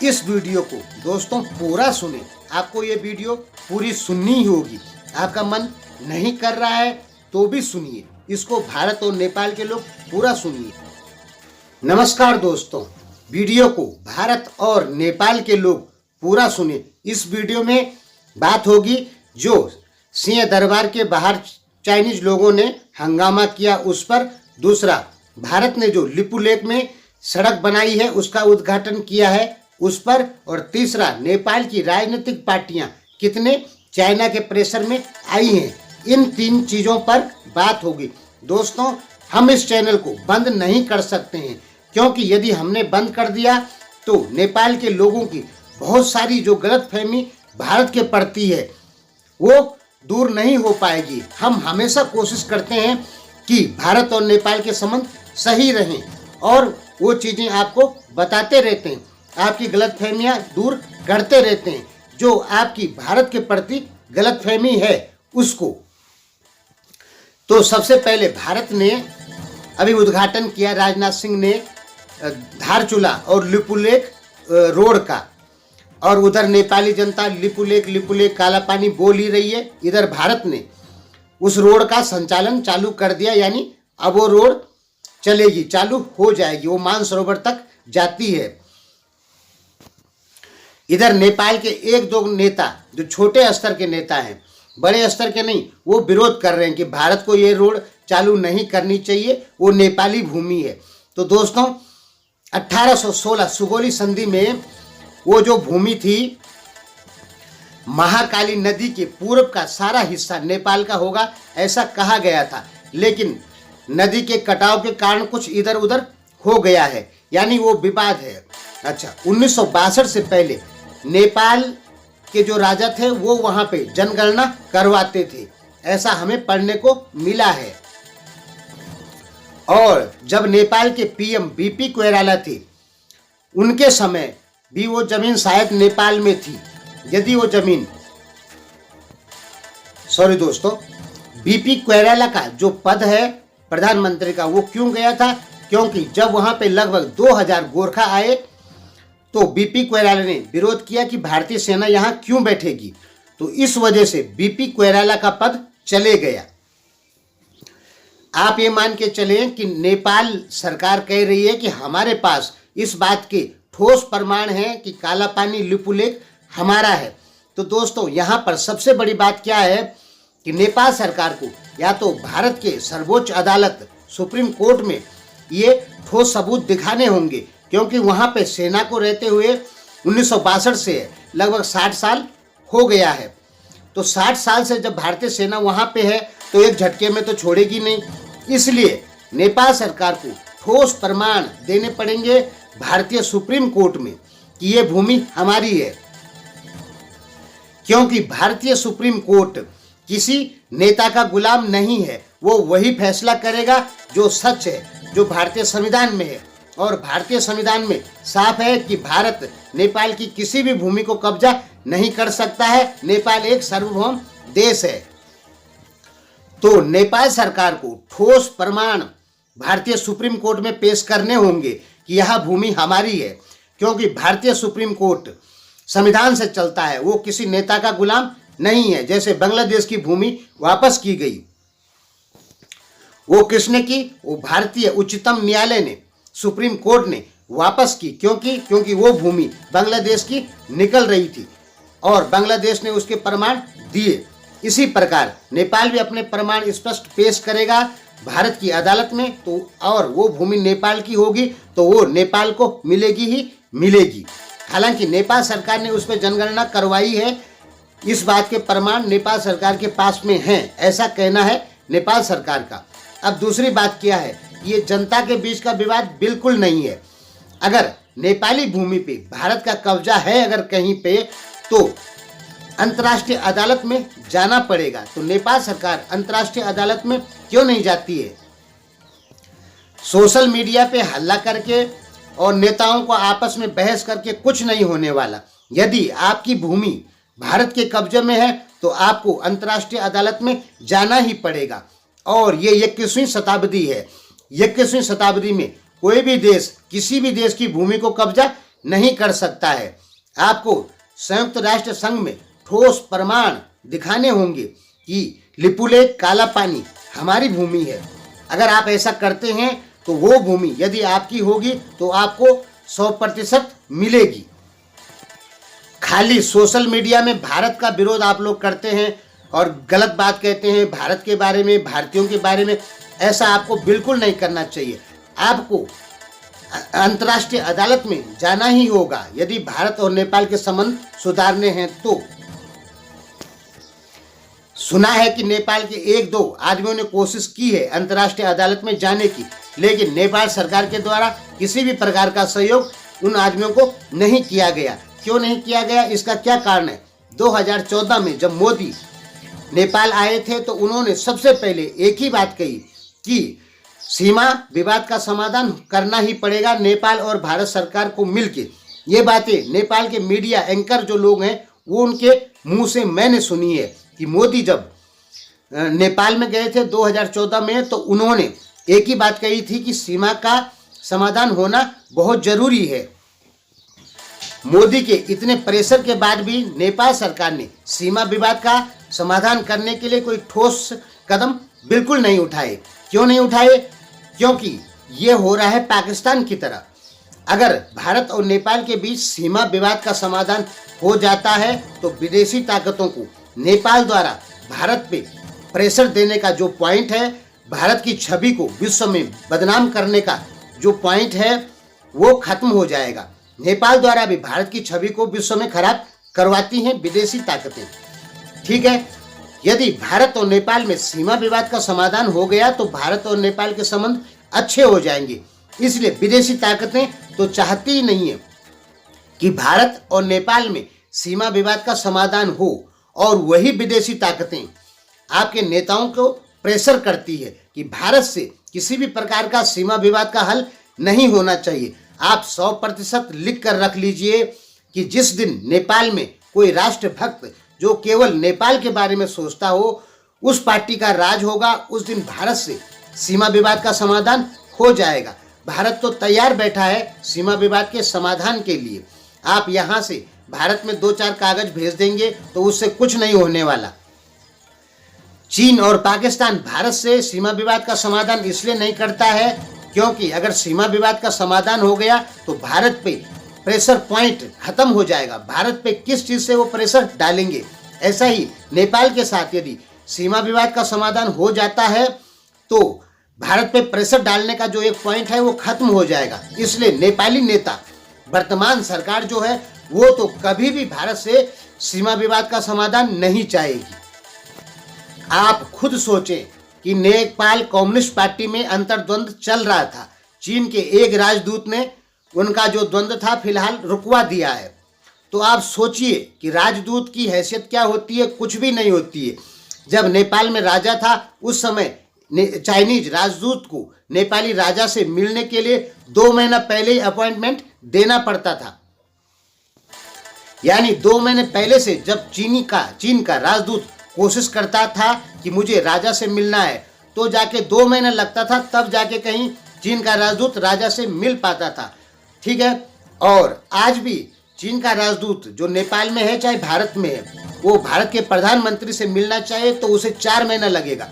इस वीडियो को दोस्तों पूरा सुने। आपको ये वीडियो पूरी सुननी ही होगी। आपका मन नहीं कर रहा है तो भी सुनिए इसको। भारत और नेपाल के लोग पूरा सुनिए। नमस्कार दोस्तों, वीडियो को भारत और नेपाल के लोग पूरा सुने। इस वीडियो में बात होगी जो सिंह दरबार के बाहर चाइनीज लोगों ने हंगामा किया उस पर, दूसरा भारत ने जो लिपु लेक में सड़क बनाई है उसका उद्घाटन किया है उस पर, और तीसरा नेपाल की राजनीतिक पार्टियां कितने चाइना के प्रेशर में आई हैं। इन तीन चीज़ों पर बात होगी। दोस्तों, हम इस चैनल को बंद नहीं कर सकते हैं, क्योंकि यदि हमने बंद कर दिया तो नेपाल के लोगों की बहुत सारी जो गलतफहमी भारत के प्रति है वो दूर नहीं हो पाएगी। हम हमेशा कोशिश करते हैं कि भारत और नेपाल के संबंध सही रहें और वो चीज़ें आपको बताते रहते हैं, आपकी गलतफहमियां दूर करते रहते हैं। जो आपकी भारत के प्रति गलतफहमी है उसको, तो सबसे पहले भारत ने अभी उद्घाटन किया, राजनाथ सिंह ने धारचूला और लिपु लेक रोड का, और उधर नेपाली जनता लिपु लेक काला पानी बोल ही रही है। इधर भारत ने उस रोड का संचालन चालू कर दिया, यानी अब वो रोड चलेगी, चालू हो जाएगी, वो मानसरोवर तक जाती है। इधर नेपाल के एक दो नेता जो छोटे स्तर के नेता हैं, बड़े स्तर के नहीं, वो विरोध कर रहे हैं कि भारत को ये रोड चालू नहीं करनी चाहिए, वो नेपाली भूमि है। तो दोस्तों, 1816 सुगौली संधि में वो जो भूमि थी, महाकाली नदी के पूर्व का सारा हिस्सा नेपाल का होगा ऐसा कहा गया था, लेकिन नदी के कटाव के कारण कुछ इधर उधर हो गया है, यानी वो विवाद है। अच्छा, 1962 से पहले नेपाल के जो राजा थे वो वहां पे जनगणना करवाते थे, ऐसा हमें पढ़ने को मिला है। और जब नेपाल के पीएम बीपी कोइराला थे, उनके समय भी वो जमीन शायद नेपाल में थी। यदि वो जमीन, सॉरी दोस्तों, बीपी कोइराला का जो पद है प्रधानमंत्री का, वो क्यों गया था? क्योंकि जब वहां पे लगभग 2000 गोरखा आए तो बीपी कोइराला ने विरोध किया कि भारतीय सेना यहां क्यों बैठेगी, तो इस वजह से बीपी कोइराला का पद चले गया। आप ये मान के चले कि नेपाल सरकार कह रही है कि हमारे पास इस बात के ठोस प्रमाण है कि काला पानी लिपु लेक हमारा है। तो दोस्तों, यहाँ पर सबसे बड़ी बात क्या है कि नेपाल सरकार को या तो भारत के सर्वोच्च अदालत सुप्रीम कोर्ट में ये ठोस सबूत दिखाने होंगे, क्योंकि वहाँ पे सेना को रहते हुए 1962 से लगभग 60 साल हो गया है। तो 60 साल से जब भारतीय सेना वहाँ पे है तो एक झटके में तो छोड़ेगी नहीं, इसलिए नेपाल सरकार को ठोस प्रमाण देने पड़ेंगे भारतीय सुप्रीम कोर्ट में कि ये भूमि हमारी है। क्योंकि भारतीय सुप्रीम कोर्ट किसी नेता का गुलाम नहीं है, वो वही फैसला करेगा जो सच है, जो भारतीय संविधान में है। और भारतीय संविधान में साफ है कि भारत नेपाल की किसी भी भूमि को कब्जा नहीं कर सकता है। नेपाल एक सार्वभौम देश है। तो नेपाल सरकार को ठोस प्रमाण भारतीय सुप्रीम कोर्ट में पेश करने होंगे कि यह भूमि हमारी है, क्योंकि भारतीय सुप्रीम कोर्ट संविधान से चलता है, वो किसी नेता का गुलाम नहीं है। जैसे बांग्लादेश की भूमि वापस की गई, वो किसने की? वो भारतीय उच्चतम न्यायालय ने, सुप्रीम कोर्ट ने वापस की, क्योंकि वो भूमि बांग्लादेश की निकल रही थी और बांग्लादेश ने उसके प्रमाण दिए। इसी प्रकार नेपाल भी अपने प्रमाण स्पष्ट पेश करेगा भारत की अदालत में, तो और वो भूमि नेपाल की होगी तो वो नेपाल को मिलेगी ही मिलेगी। हालांकि नेपाल सरकार ने उस पर जनगणना करवाई है, इस बात के प्रमाण नेपाल सरकार के पास में हैं, ऐसा कहना है नेपाल सरकार का। अब दूसरी बात क्या है, ये जनता के बीच का विवाद बिल्कुल नहीं है। अगर नेपाली भूमि पे भारत का कब्जा है अगर कहीं पे, तो अंतर्राष्ट्रीय अदालत में जाना पड़ेगा। तो नेपाल सरकार अंतर्राष्ट्रीय अदालत में क्यों नहीं जाती है? सोशल मीडिया पे हल्ला करके और नेताओं को आपस में बहस करके कुछ नहीं होने वाला। यदि आपकी भूमि भारत के कब्जे में है तो आपको अंतर्राष्ट्रीय अदालत में जाना ही पड़ेगा। और ये 21वीं शताब्दी है। 21वीं शताब्दी में कोई भी देश किसी भी देश की भूमि को कब्जा नहीं कर सकता है। आपको संयुक्त राष्ट्र संघ में ठोस प्रमाण दिखाने होंगे कि लिपुलेख काला पानी हमारी भूमि है। अगर आप ऐसा करते हैं तो वो भूमि यदि आपकी होगी तो आपको 100% मिलेगी। खाली सोशल मीडिया में भारत का विरोध आप लोग करते हैं और गलत बात कहते हैं भारत के बारे में, भारतीयों के बारे में। ऐसा आपको बिल्कुल नहीं करना चाहिए। आपको अंतर्राष्ट्रीय अदालत में जाना ही होगा यदि भारत और नेपाल के संबंध सुधारने हैं तो। सुना है कि नेपाल के 1-2 आदमियों ने कोशिश की है अंतर्राष्ट्रीय अदालत में जाने की, लेकिन नेपाल सरकार के द्वारा किसी भी प्रकार का सहयोग उन आदमियों को नहीं किया गया। क्यों नहीं किया गया, इसका क्या कारण है? 2014 में जब मोदी नेपाल आए थे तो उन्होंने सबसे पहले एक ही बात कही कि सीमा विवाद का समाधान करना ही पड़ेगा नेपाल और भारत सरकार को मिलके। ये बातें नेपाल के मीडिया एंकर जो लोग हैं वो उनके मुंह से मैंने सुनी है कि मोदी जब नेपाल में गए थे 2014 में तो उन्होंने एक ही बात कही थी कि सीमा का समाधान होना बहुत जरूरी है। मोदी के इतने प्रेशर के बाद भी नेपाल सरकार ने सीमा विवाद का समाधान करने के लिए कोई ठोस कदम बिल्कुल नहीं उठाए। क्यों नहीं उठाए? क्योंकि ये हो रहा है पाकिस्तान की तरह। अगर भारत और नेपाल के बीच सीमा विवाद का समाधान हो जाता है तो विदेशी ताकतों को नेपाल द्वारा भारत पे प्रेशर देने का जो पॉइंट है, भारत की छवि को विश्व में बदनाम करने का जो पॉइंट है वो खत्म हो जाएगा। नेपाल द्वारा भी भारत की छवि को विश्व में खराब करवाती हैं विदेशी ताकतें। ठीक है, यदि भारत और नेपाल में सीमा विवाद का समाधान हो गया तो भारत और नेपाल के संबंध अच्छे हो जाएंगे। इसलिए विदेशी ताकतें तो चाहती ही नहीं है कि भारत और नेपाल में सीमा विवाद का समाधान हो, और वही विदेशी ताकतें आपके नेताओं को प्रेशर करती है कि भारत से किसी भी प्रकार का सीमा विवाद का हल नहीं होना चाहिए। आप 100% लिख कर रख लीजिए कि जिस दिन नेपाल में कोई राष्ट्रभक्त जो केवल नेपाल के बारे में सोचता हो उस पार्टी का राज होगा, उस दिन भारत से सीमा विवाद का समाधान हो जाएगा। भारत तो तैयार बैठा है सीमा विवाद के समाधान के लिए। आप यहाँ से भारत में 2-4 कागज भेज देंगे तो उससे कुछ नहीं होने वाला। चीन और पाकिस्तान भारत से सीमा विवाद का समाधान इसलिए नहीं करता है क्योंकि अगर सीमा विवाद का समाधान हो गया तो भारत पे प्रेशर पॉइंट खत्म हो जाएगा। भारत पे किस चीज़ से वो प्रेशर डालेंगे? ऐसा ही नेपाल के साथ यदि सीमा विवाद का समाधान हो जाता है तो भारत पे प्रेशर डालने का जो एक पॉइंट है वो खत्म हो जाएगा। इसलिए नेपाली नेता, वर्तमान सरकार जो है वो तो कभी भी भारत से सीमा विवाद का समाधान नहीं चाहेगी। आप खुद सोचें कि नेपाल कम्युनिस्ट पार्टी में अंतर्द्वंद चल रहा था। चीन के एक राजदूत ने उनका जो द्वंद्व था फिलहाल रुकवा दिया है। तो आप सोचिए कि राजदूत की हैसियत क्या होती है? कुछ भी नहीं होती है। जब नेपाल में राजा था उस समय चाइनीज राजदूत को नेपाली राजा से मिलने के लिए 2 महीना पहले ही अपॉइंटमेंट देना पड़ता था। यानी 2 महीने पहले से जब चीन का राजदूत कोशिश करता था कि मुझे राजा से मिलना है तो जाके 2 महीने लगता था, तब जाके कहीं चीन का राजदूत राजा से मिल पाता था। ठीक है, और आज भी चीन का राजदूत जो नेपाल में है चाहे भारत में है, वो भारत के प्रधानमंत्री से मिलना चाहे तो उसे 4 महीना लगेगा।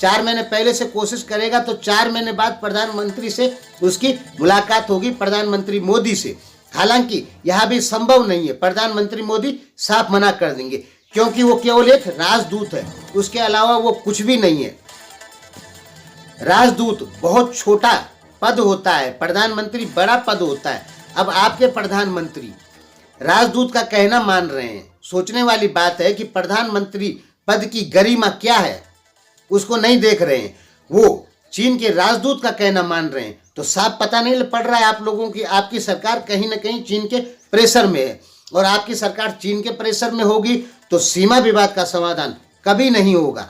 4 महीने पहले से कोशिश करेगा तो 4 महीने बाद प्रधानमंत्री से उसकी मुलाकात होगी, प्रधानमंत्री मोदी से। हालांकि यह भी संभव नहीं है, प्रधानमंत्री मोदी साफ मना कर देंगे क्योंकि वो केवल एक राजदूत है, उसके अलावा वो कुछ भी नहीं है। राजदूत बहुत छोटा पद होता है, प्रधानमंत्री बड़ा पद होता है। अब आपके प्रधानमंत्री राजदूत का कहना मान रहे हैं। सोचने वाली बात है कि प्रधानमंत्री पद की गरिमा क्या है उसको नहीं देख रहे हैं, वो चीन के राजदूत का कहना मान रहे हैं। तो साफ पता नहीं पड़ रहा है आप लोगों की आपकी सरकार कहीं ना कहीं चीन के प्रेशर में है, और आपकी सरकार चीन के प्रेशर में होगी तो सीमा विवाद का समाधान कभी नहीं होगा।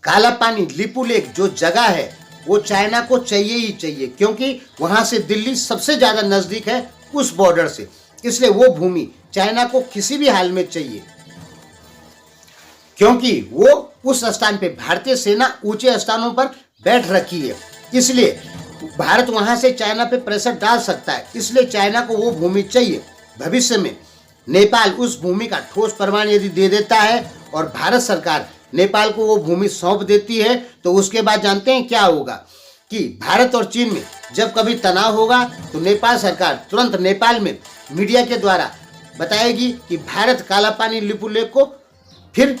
काला पानी लिपुलेख जो जगह है वो चाइना को चाहिए ही चाहिए, क्योंकि वहां से दिल्ली सबसे ज्यादा नजदीक है उस बॉर्डर से। इसलिए वो भूमि चाइना को किसी भी हाल में चाहिए, क्योंकि वो उस स्थान पे भारतीय सेना ऊंचे स्थानों पर बैठ रखी है। इसलिए भारत वहां से चाइना पे प्रेशर डाल सकता है, इसलिए चाइना को वो भूमि चाहिए। भविष्य में नेपाल उस भूमि का ठोस प्रमाण यदि दे देता है और भारत सरकार नेपाल को वो भूमि सौंप देती है, तो उसके बाद जानते हैं क्या होगा कि भारत और चीन में जब कभी तनाव होगा तो नेपाल सरकार तुरंत नेपाल में मीडिया के द्वारा बताएगी कि भारत कालापानी लिपुलेख को फिर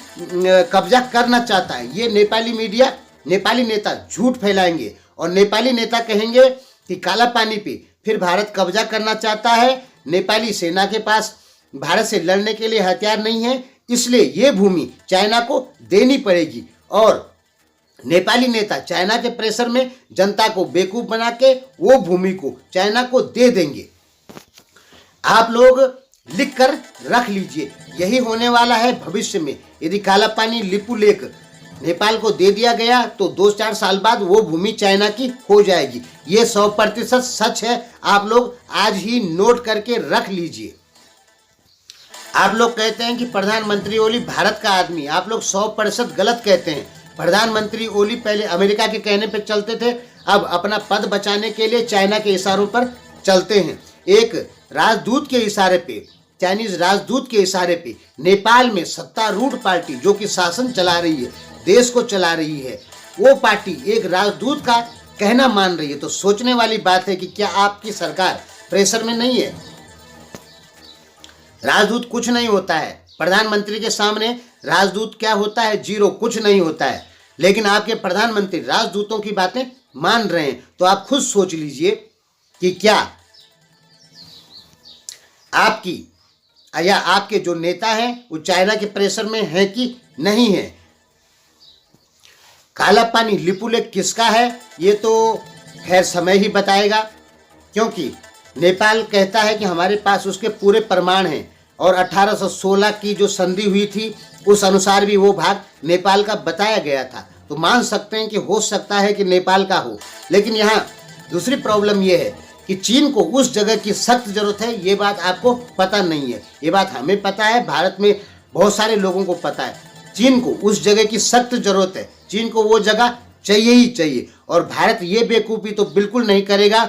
कब्जा करना चाहता है। ये नेपाली मीडिया, नेपाली नेता झूठ फैलाएंगे और नेपाली नेता कहेंगे कि कालापानी पे फिर भारत कब्जा करना चाहता है, नेपाली सेना के पास भारत से लड़ने के लिए हथियार नहीं है, इसलिए ये भूमि चाइना को देनी पड़ेगी। और नेपाली नेता चाइना के प्रेशर में जनता को बेवकूफ बना के वो भूमि को चाइना को दे देंगे। आप लोग लिख कर रख लीजिए, यही होने वाला है भविष्य में। यदि कालापानी लिपुलेख नेपाल को दे दिया गया तो 2-4 साल बाद वो भूमि चाइना की हो जाएगी। ये 100% सच है, आप लोग आज ही नोट करके रख लीजिए। आप लोग कहते हैं कि प्रधानमंत्री ओली भारत का आदमी, आप लोग 100% गलत कहते हैं। प्रधानमंत्री ओली पहले अमेरिका के कहने पे चलते थे, अब अपना पद बचाने के लिए चाइना के इशारों पर चलते हैं। एक राजदूत के इशारे पे, चाइनीज राजदूत के इशारे पे नेपाल में सत्तारूढ़ पार्टी जो कि शासन चला रही है, देश को चला रही है, वो पार्टी एक राजदूत का कहना मान रही है। तो सोचने वाली बात है कि क्या आपकी सरकार प्रेशर में नहीं है? राजदूत कुछ नहीं होता है, प्रधानमंत्री के सामने राजदूत क्या होता है? जीरो, कुछ नहीं होता है। लेकिन आपके प्रधानमंत्री राजदूतों की बातें मान रहे हैं, तो आप खुद सोच लीजिए कि क्या आपकी या आपके जो नेता हैं वो चाइना के प्रेशर में है कि नहीं है। कालापानी लिपुलेख किसका है ये तो खैर समय ही बताएगा, क्योंकि नेपाल कहता है कि हमारे पास उसके पूरे प्रमाण हैं और 1816 की जो संधि हुई थी उस अनुसार भी वो भाग नेपाल का बताया गया था। तो मान सकते हैं कि हो सकता है कि नेपाल का हो। लेकिन यहाँ दूसरी प्रॉब्लम ये है कि चीन को उस जगह की सख्त जरूरत है, ये बात आपको पता नहीं है। ये बात हमें पता है, भारत में बहुत सारे लोगों को पता है। चीन को उस जगह की सख्त जरूरत है, चीन को वो जगह चाहिए ही चाहिए। और भारत ये बेवकूफ़ी तो बिल्कुल नहीं करेगा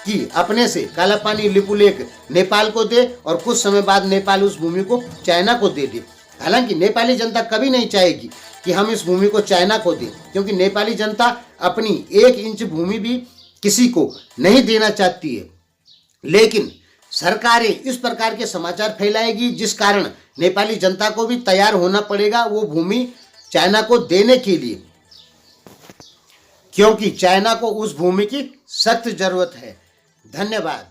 कि अपने से कालापानी लिपुलेख नेपाल को दे और कुछ समय बाद नेपाल उस भूमि को चाइना को दे दे। हालांकि नेपाली जनता कभी नहीं चाहेगी कि हम इस भूमि को चाइना को दें, क्योंकि नेपाली जनता अपनी 1 इंच भूमि भी किसी को नहीं देना चाहती है। लेकिन सरकारें इस प्रकार के समाचार फैलाएगी जिस कारण नेपाली जनता को भी तैयार होना पड़ेगा वो भूमि चाइना को देने के लिए, क्योंकि चाइना को उस भूमि की सख्त जरूरत है। धन्यवाद।